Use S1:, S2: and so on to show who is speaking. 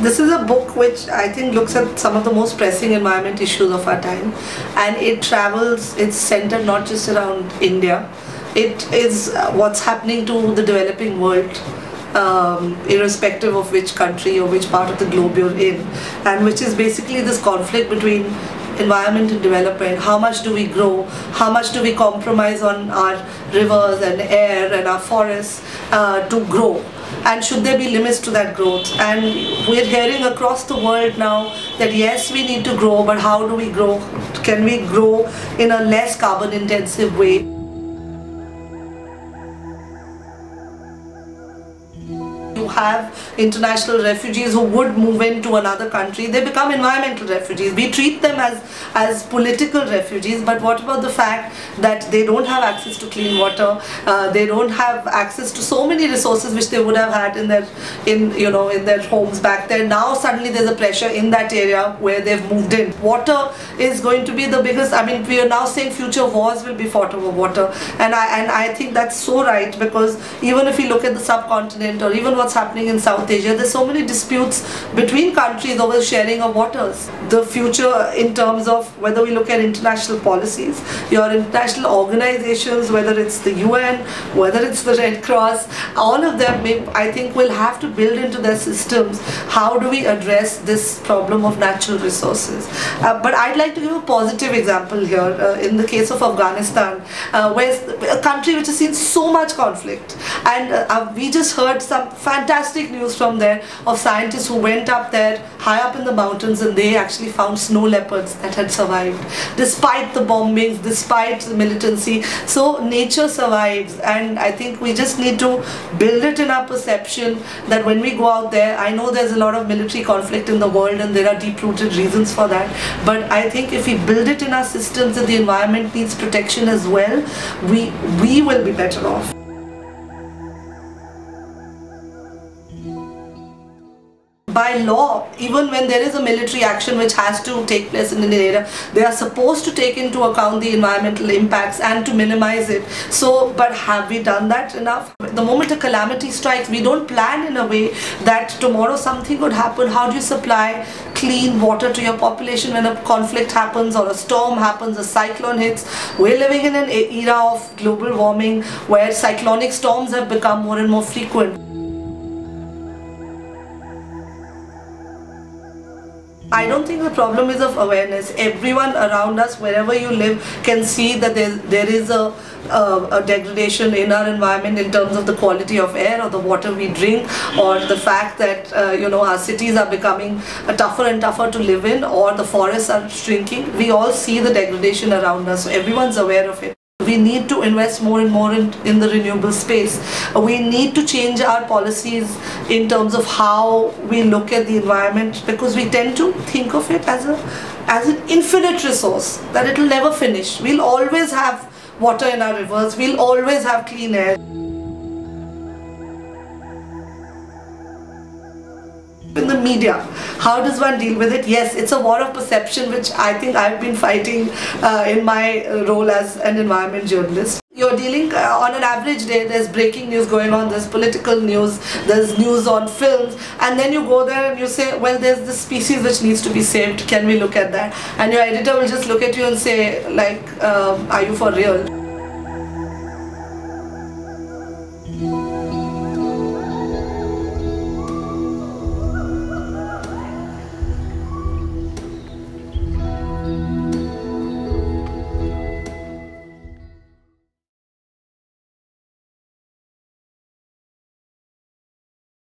S1: This is a book which I think looks at some of the most pressing environment issues of our time, and it's centered not just around India. It is what's happening to the developing world, irrespective of which country or which part of the globe you're in, and which is basically this conflict between environment and development. How much do we grow? How much do we compromise on our rivers and air and our forests to grow? And should there be limits to that growth? And we're hearing across the world now that yes, we need to grow, but how do we grow? Can we grow in a less carbon intensive way? You have international refugees who would move into another country. They become environmental refugees. We treat them as political refugees, but what about the fact that they don't have access to clean water? They don't have access to so many resources which they would have had in their homes back then. Now suddenly there's a pressure in that area where they've moved in. Water is going to be the biggest. I mean, we are now saying future wars will be fought over water, and I think that's so right, because even if you look at the subcontinent or even what's happening in South Asia, there's so many disputes between countries over sharing of waters. The future in terms of whether we look at international policies, your international organizations, whether it's the UN, whether it's the Red Cross, all of them I think will have to build into their systems how do we address this problem of natural resources. But I'd like to give a positive example here in the case of Afghanistan, where a country which has seen so much conflict, and we just heard some fantastic news from there of scientists who went up there high up in the mountains, and they actually found snow leopards that had survived despite the bombings, despite the militancy. So nature survives, and I think we just need to build it in our perception that when we go out there, I know there's a lot of military conflict in the world and there are deep-rooted reasons for that, but I think if we build it in our systems that the environment needs protection as well, we will be better off. By law, even when there is a military action which has to take place in an area, they are supposed to take into account the environmental impacts and to minimize it. So, but have we done that enough? The moment a calamity strikes, we don't plan in a way that tomorrow something could happen. How do you supply clean water to your population when a conflict happens or a storm happens, a cyclone hits? We're living in an era of global warming where cyclonic storms have become more and more frequent. I don't think the problem is of awareness. Everyone around us, wherever you live, can see that there is a degradation in our environment in terms of the quality of air or the water we drink, or the fact that our cities are becoming tougher and tougher to live in, or the forests are shrinking. We all see the degradation around us, so everyone's aware of it. We need to invest more and more in the renewable space. We need to change our policies in terms of how we look at the environment, because we tend to think of it as an infinite resource, that it will never finish. We'll always have water in our rivers, we'll always have clean air. In the media, how does one deal with it? Yes, it's a war of perception, which I think I've been fighting in my role as an environment journalist. You're dealing on an average day, there's breaking news going on, there's political news, there's news on films, and then you go there and you say, well, there's this species which needs to be saved, can we look at that? And your editor will just look at you and say, like, are you for real?